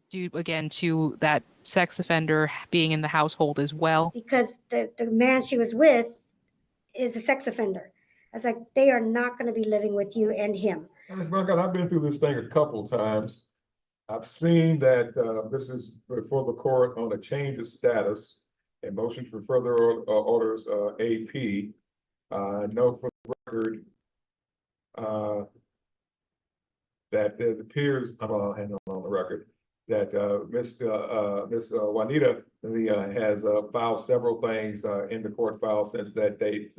due again to that sex offender being in the household as well. because the man she was with is a sex offender. I was like, they are not going to be living with you and him. Ms. Marcotte, I've been through this thing a couple times. I've seen that this is before the court on a change of status and motion for further orders, AP. Note for the record that it appears, I'm gonna hang on the record, that Miss Juanita has filed several things in the court file since that date,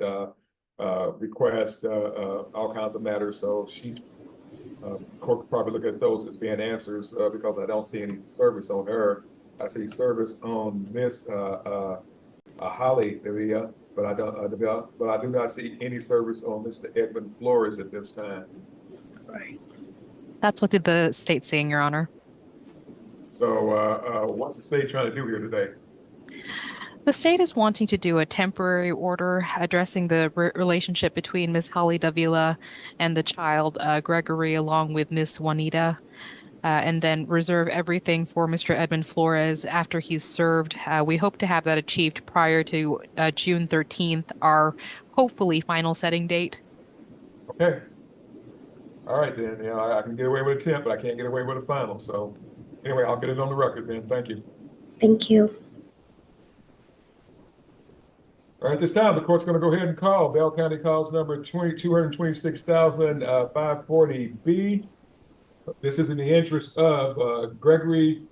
request all kinds of matters. So she court could probably look at those as being answers because I don't see any service on her. I see service on Miss Holly Davila, but I do not see any service on Mr. Edmund Flores at this time. Right. That's what did the state saying, Your Honor. So what's the state trying to do here today? The state is wanting to do a temporary order addressing the relationship between Ms. Holly Davila and the child, Gregory, along with Ms. Juanita, and then reserve everything for Mr. Edmund Flores after he's served. We hope to have that achieved prior to June 13th, our hopefully final setting date. Okay. All right, then. You know, I can get away with a 10, but I can't get away with a final. So anyway, I'll get it on the record then. Thank you. Thank you. All right, this time the court's going to go ahead and call Bell County calls number 226,540B. This is in the interest of Gregory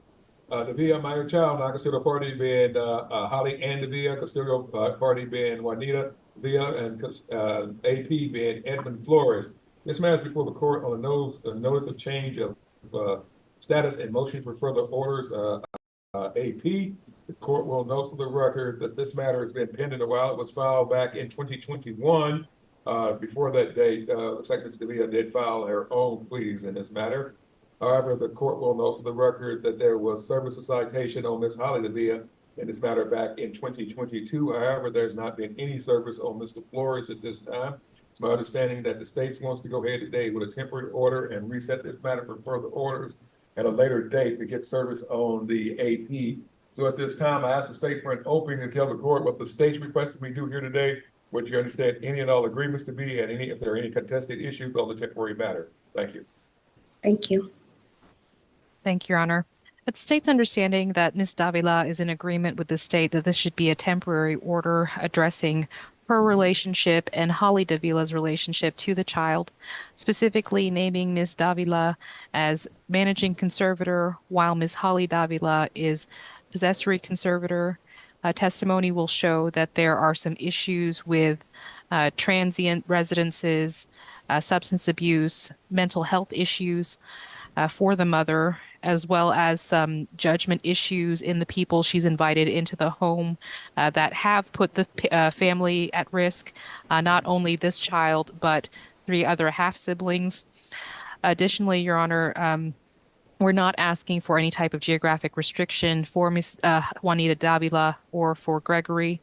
Davila, minor child, non-custodial party being Holly Ann Davila, custodial party being Juanita Davila, and AP being Edmund Flores. This matter is before the court on a notice of change of status and motion for further orders. AP. The court will note for the record that this matter has been pending a while. It was filed back in 2021. Before that date, looks like Ms. Davila did file her own pleas in this matter. However, the court will note for the record that there was service of citation on Ms. Holly Davila in this matter back in 2022. However, there's not been any service on Mr. Flores at this time. It's my understanding that the state wants to go ahead today with a temporary order and reset this matter for further orders at a later date to get service on the AP. So at this time, I ask the state for an opening to tell the court what the state's requested we do here today, what you understand any and all agreements to be, and if there are any contested issues on the temporary matter. Thank you. Thank you. Thank you, Your Honor. It's the state's understanding that Ms. Davila is in agreement with the state that this should be a temporary order addressing her relationship and Holly Davila's relationship to the child, specifically naming Ms. Davila as managing conservator while Ms. Holly Davila is possessory conservator. Testimony will show that there are some issues with transient residences, substance abuse, mental health issues for the mother, as well as some judgment issues in the people she's invited into the home that have put the family at risk, not only this child, but 3 other half-siblings. Additionally, Your Honor, we're not asking for any type of geographic restriction for Ms. Juanita Davila or for Gregory.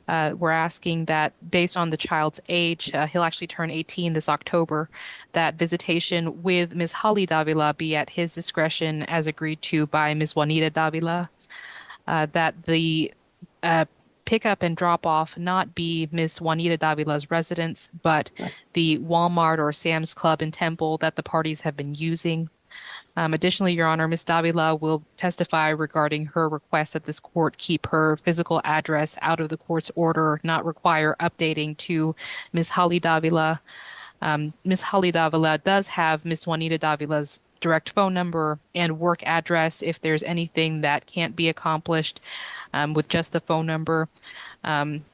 We're asking that based on the child's age, he'll actually turn 18 this October, that visitation with Ms. Holly Davila be at his discretion as agreed to by Ms. Juanita Davila, that the pickup and drop off not be Ms. Juanita Davila's residence, but the Walmart or Sam's Club in Temple that the parties have been using. Additionally, Your Honor, Ms. Davila will testify regarding her request that this court keep her physical address out of the court's order, not require updating to Ms. Holly Davila. Ms. Holly Davila does have Ms. Juanita Davila's direct phone number and work address if there's anything that can't be accomplished with just the phone number.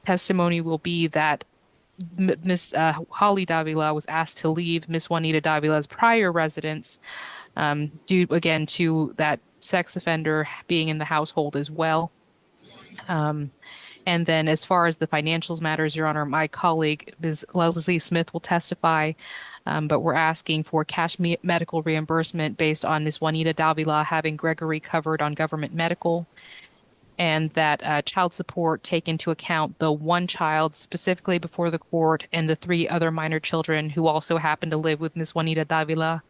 Testimony will be that Ms. Holly Davila was asked to leave Ms. Juanita Davila's prior residence due again to that sex offender being in the household as well. And then as far as the financials matters, Your Honor, my colleague, Ms. Leslie Smith, will testify, but we're asking for cash medical reimbursement based on Ms. Juanita Davila having Gregory covered on government medical, and that child support take into account the 1 child specifically before the court and the 3 other minor children who also happen to live with Ms. Juanita Davila.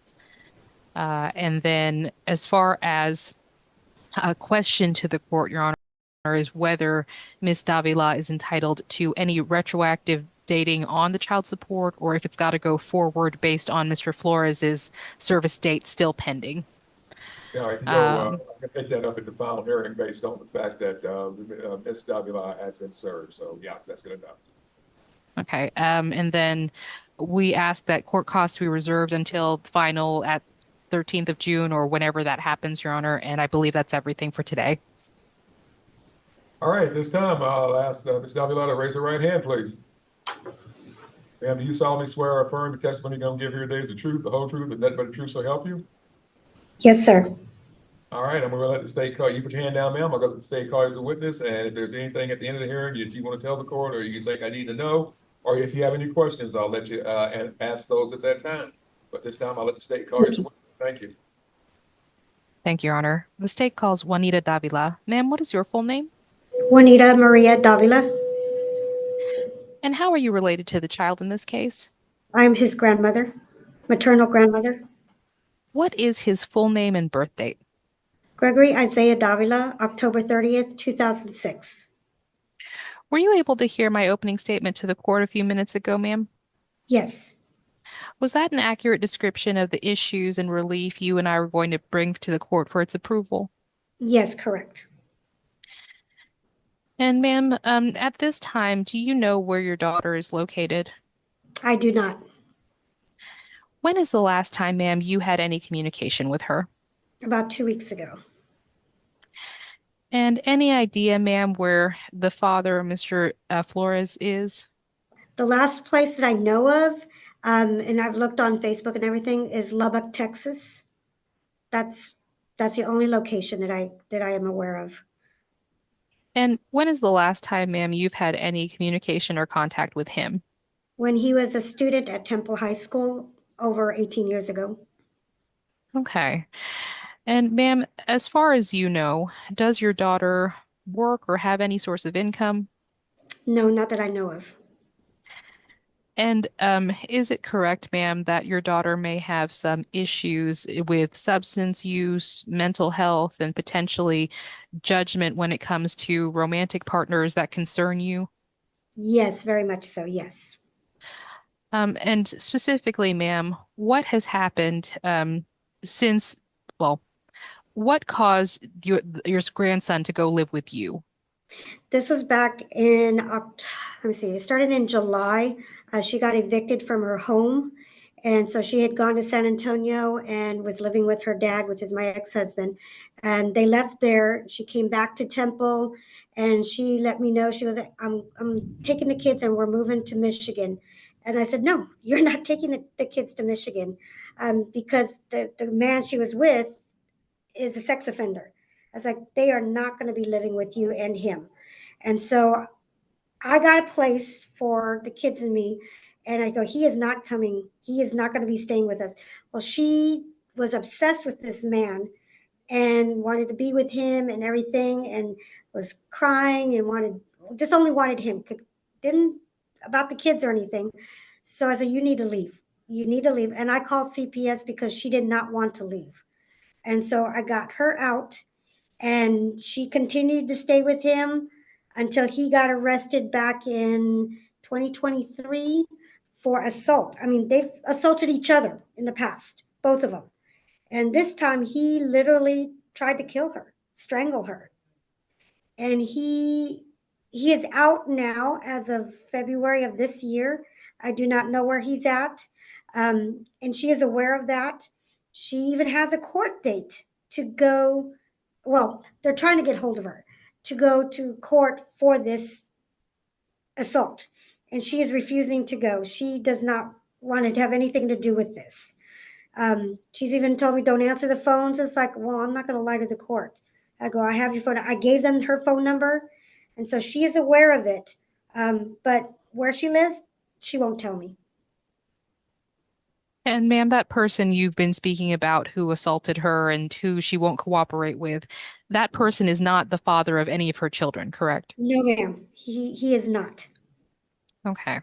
And then as far as question to the court, Your Honor, is whether Miss Davila is entitled to any retroactive dating on the child support or if it's got to go forward based on Mr. Flores's service date still pending. All right, no, Um, I can take that up at the final hearing based on the fact that, Ms. Davila has been served, so yeah, that's good enough. okay. And then we ask that court costs be reserved until the final at 13th of June or whenever that happens, Your Honor. And I believe that's everything for today. All right, this time I'll ask, Ms. Davila to raise her right hand, please. Ma'am, do you solemnly swear or affirm the testimony you're gonna give here today is the truth, the whole truth, and nothing but the truth, so help you? Yes, sir. All right, I'm gonna let the state call, you put your hand down, ma'am, I'll go to the state call you as a witness, and if there's anything at the end of the hearing that you want to tell the court, or you think I need to know, or if you have any questions, I'll let you, and ask those at that time. But this time I'll let the state call you as a witness. Thank you. Thank you, Your Honor. The state calls Juanita Davila. Ma'am, what is your full name? Juanita Maria Davila. And how are you related to the child in this case? I'm his grandmother, maternal grandmother. What is his full name and birth date? Gregory Isaiah Davila, October 30th, 2006. Were you able to hear my opening statement to the court a few minutes ago, ma'am? Yes. Was that an accurate description of the issues and relief you and I were going to bring to the court for its approval? Yes, correct. And ma'am, at this time, do you know where your daughter is located? I do not. When is the last time, ma'am, you had any communication with her? About 2 weeks ago. And any idea, ma'am, where the father, Mr. Flores, is? The last place that I know of, and I've looked on Facebook and everything, is Lubbock, Texas. That's that's the only location that I am aware of. And when is the last time, ma'am, you've had any communication or contact with him? When he was a student at Temple High School over 18 years ago. Okay. And ma'am, as far as you know, does your daughter work or have any source of income? No, not that I know of. And is it correct, ma'am, that your daughter may have some issues with substance use, mental health, and potentially judgment when it comes to romantic partners that concern you? Yes, very much so. Yes. And specifically, ma'am, what has happened since, well, what caused your grandson to go live with you? This was back in let me see. It started in July. She got evicted from her home, and so she had gone to San Antonio and was living with her dad, which is my ex-husband. And they left there. She came back to Temple, and she let me know she was like, I'm taking the kids and we're moving to Michigan. And I said, no, you're not taking the kids to Michigan, because the man she was with is a sex offender. I was like, they are not going to be living with you and him. And so I got a place for the kids and me. And I go, he is not coming. He is not going to be staying with us. Well, she was obsessed with this man and wanted to be with him and everything, and was crying and just only wanted him. Didn't about the kids or anything. So I said, you need to leave. You need to leave. And I called CPS because she did not want to leave. And so I got her out, and she continued to stay with him until he got arrested back in 2023 for assault. I mean, they've assaulted each other in the past, both of them. And this time he literally tried to kill her, strangle her. And he is out now as of February of this year. I do not know where he's at. And she is aware of that. She even has a court date to go. Well, they're trying to get hold of her to go to court for this assault. And she is refusing to go. She does not want to have anything to do with this. She's even told me, don't answer the phones. It's like, well, I'm not going to lie to the court. I go, I have your phone. I gave them her phone number. And so she is aware of it. But where she lives, she won't tell me. And ma'am, that person you've been speaking about who assaulted her and who she won't cooperate with, that person is not the father of any of her children, correct? No, ma'am. He is not. Okay.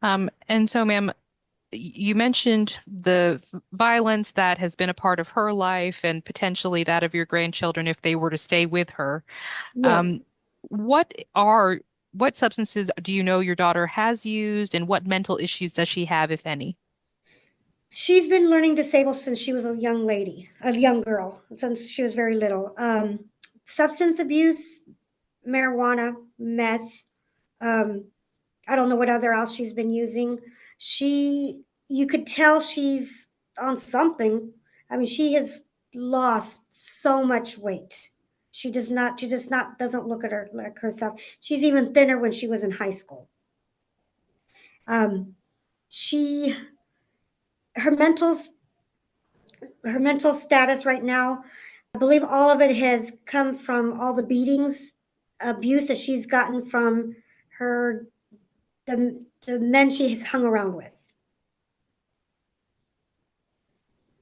And so, ma'am, you mentioned the violence that has been a part of her life and potentially that of your grandchildren if they were to stay with her. Yes. Um, what are what substances do you know your daughter has used, and what mental issues does she have, if any? She's been learning disabled since she was a young lady, a young girl, since she was very little. Substance abuse, marijuana, meth. Um, I don't know what other else she's been using. You could tell she's on something. I mean, she has lost so much weight. She does not, doesn't look at her like herself. She's even thinner when she was in high school. Um, she, her mentals, her mental status right now, I believe all of it has come from all the beatings, abuse that she's gotten from her, the men she has hung around with.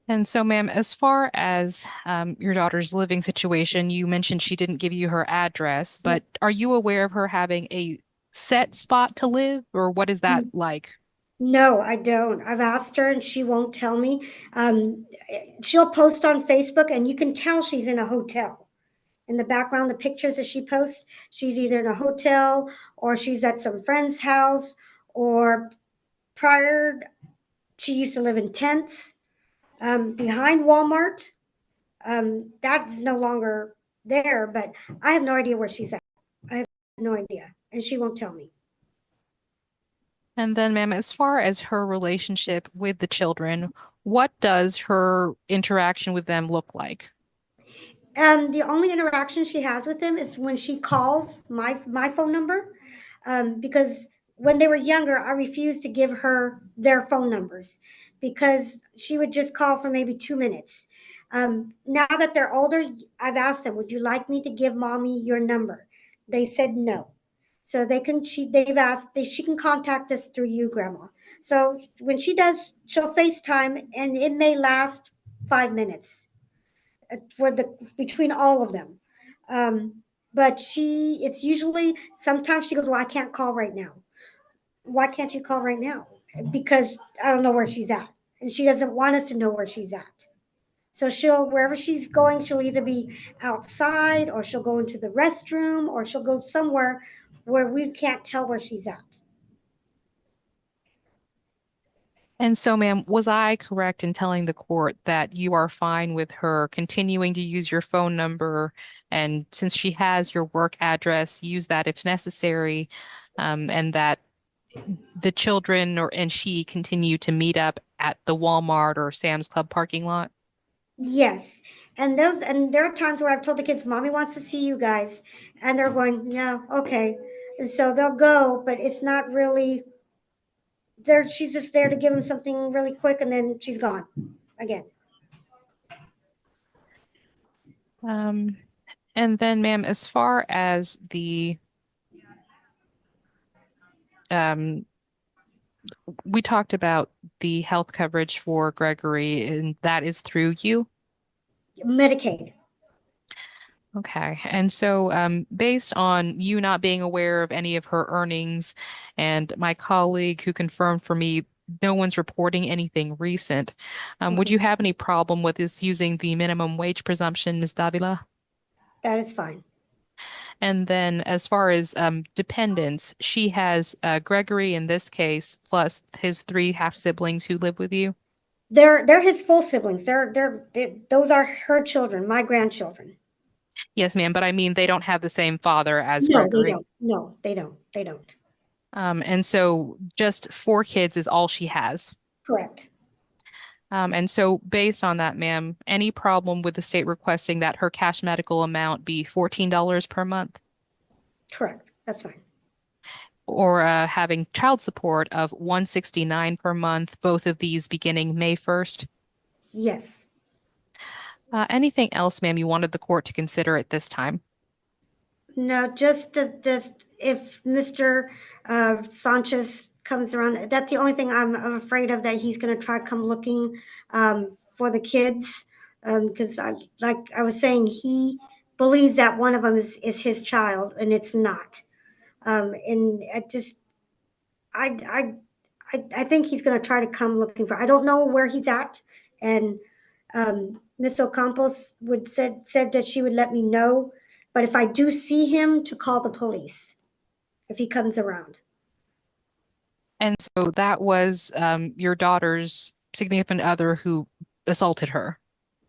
And so, ma'am, as far as your daughter's living situation, you mentioned she didn't give you her address, but are you aware of her having a set spot to live, or what is that like? No, I don't. I've asked her and she won't tell me. She'll post on Facebook and you can tell she's in a hotel. In the background, the pictures that she posts, she's either in a hotel or she's at some friend's house, or prior, she used to live in tents behind Walmart. That's no longer there, but I have no idea where she's at. I have no idea. And she won't tell me. And then, ma'am, as far as her relationship with the children, what does her interaction with them look like? The only interaction she has with them is when she calls my phone number, because when they were younger, I refused to give her their phone numbers because she would just call for maybe 2 minutes. Now that they're older, I've asked them, "Would you like me to give mommy your number?" They said no. So they've asked she can contact us through you, Grandma. So when she does, she'll FaceTime, and it may last 5 minutes for the between all of them. But it's usually sometimes she goes, "Well, I can't call right now." Why can't you call right now? Because I don't know where she's at, and she doesn't want us to know where she's at. So she'll wherever she's going, she'll either be outside or she'll go into the restroom or she'll go somewhere where we can't tell where she's at. And so, ma'am, was I correct in telling the court that you are fine with her continuing to use your phone number, and since she has your work address, use that if necessary, and that the children and she continue to meet up at the Walmart or Sam's Club parking lot? Yes. And there are times where I've told the kids, "Mommy wants to see you guys." And they're going, "Yeah, okay." And so they'll go, but it's not really there. She's just there to give them something really quick and then she's gone again. Um, and then, ma'am, as far as um, we talked about the health coverage for Gregory, and that is through you. Medicaid. Okay. And so, based on you not being aware of any of her earnings and my colleague who confirmed for me no one's reporting anything recent, would Okay. you have any problem with us using the minimum wage presumption, Ms. Davila? That is fine. And then, as far as dependents, she has Gregory in this case, plus his three half siblings who live with you. They're his full siblings. Those are her children, my grandchildren. Yes, ma'am, but I mean, they don't have the same father as No, they Gregory. don't. No, they don't. They don't. And so just four kids is all she has. Correct. And so, based on that, ma'am, any problem with the state requesting that her cash medical amount be $14 per month, Correct. That's fine. or having child support of 169 per month, both of these beginning May 1st? Yes. Anything else, ma'am, you wanted the court to consider at this time? No, just the if Mr. Sanchez comes around, that's the only thing I'm afraid of, that he's going to try come looking for the kids, because like I was saying, he believes that one of them is his child and it's not. And I I think he's gonna try to come looking for, I don't know where he's at. And Miss Ocampos said that she would let me know, but if I do see him, to call the police if he comes around. And so that was your daughter's significant other who assaulted her.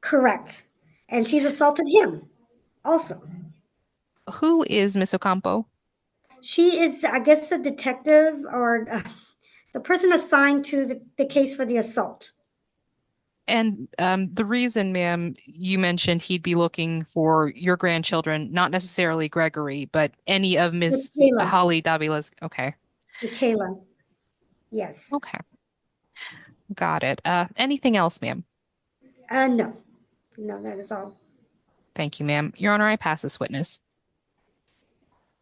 Correct. And she's assaulted him also. Who is Miss Ocampo? She is, I guess, a detective or the person assigned to the case for the assault. And the reason, ma'am, you mentioned he'd be looking for your grandchildren, not necessarily Gregory, but any of Miss Michaela. Holly Davila's. Okay. Michaela. Yes. Okay. Got it. Anything else, ma'am? No. No, that is all. Thank you, ma'am. Your Honor, I pass this witness.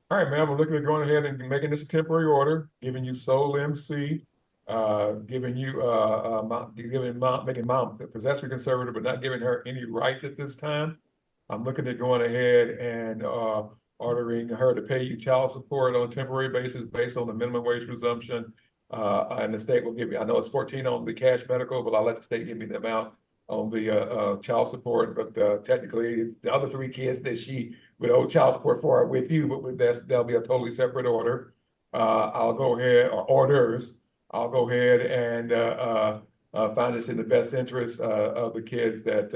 All right, ma'am, we're looking at going ahead and making this a temporary order, giving you sole MC, giving you, making mom possessory conservator, but not giving her any rights at this time. I'm looking at going ahead and, ordering her to pay you child support on a temporary basis based on the minimum wage presumption. And the state will give me, I know it's 14 on the cash medical, but I'll let the state give me the amount on the, child support, but, technically it's the other 3 kids that she would owe child support for with you, but with this, that'll be a totally separate order. I'll go ahead, or orders, I'll go ahead and, find this in the best interest, of the kids that,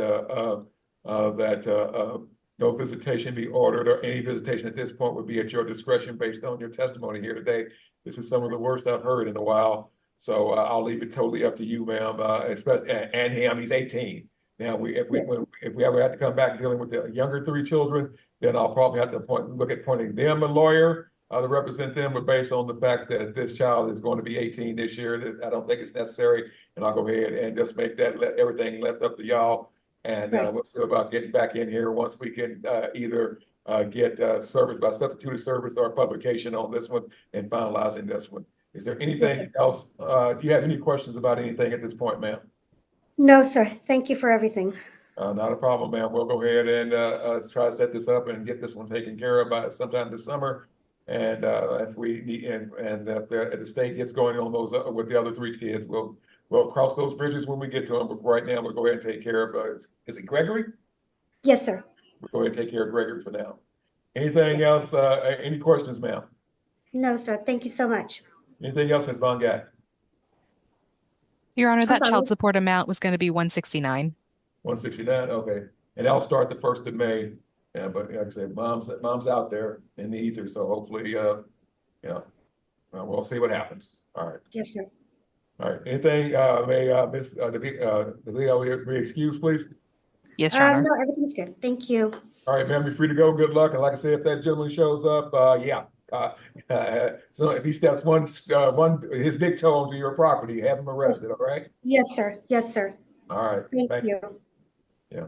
no visitation be ordered, or any visitation at this point would be at your discretion based on your testimony here today. This is some of the worst I've heard in a while. So I'll leave it totally up to you, ma'am, especially, and him, he's 18. Now, if we ever have to come back dealing with the younger 3 children, then I'll probably have to look at appointing them a lawyer to represent them, but based on the fact that this child is going to be 18 this year, I don't think it's necessary. And I'll go ahead and just make that, everything left up to y'all. And we'll see about getting back in here once we can either get service by substituted service or publication on this one and finalizing this one. Is there anything else? Do you have any questions about anything at this point, ma'am? No, sir. Thank you for everything. Not a problem, ma'am. We'll go ahead and try to set this up and get this one taken care of by sometime this summer. And if we need, and if the state gets going on those with the other 3 kids, we'll cross those bridges when we get to them. But right now, we'll go ahead and take care of. Is it Gregory? Yes, sir. We'll go ahead and take care of Gregory for now. Anything else? Any questions, ma'am? No, sir. Thank you so much. Anything else, Ms. Von Gatt? Your Honor, that sorry. child support amount was going to be 169. 169, okay. And I'll start the 1st of May. Yeah, but like I said, mom's out there in the ether, so hopefully, we'll see what happens. All right. Yes, sir. All right. Anything, may Ms. DeVille be excused, please? Yes, Your Honor. No, everything's good. Thank you. All right, ma'am, you're free to go. Good luck. And like I said, if that gentleman shows up, so if he steps his big toe onto your property, have him arrested, all right? Yes, sir. Yes, sir. All right. Thank you. Yeah.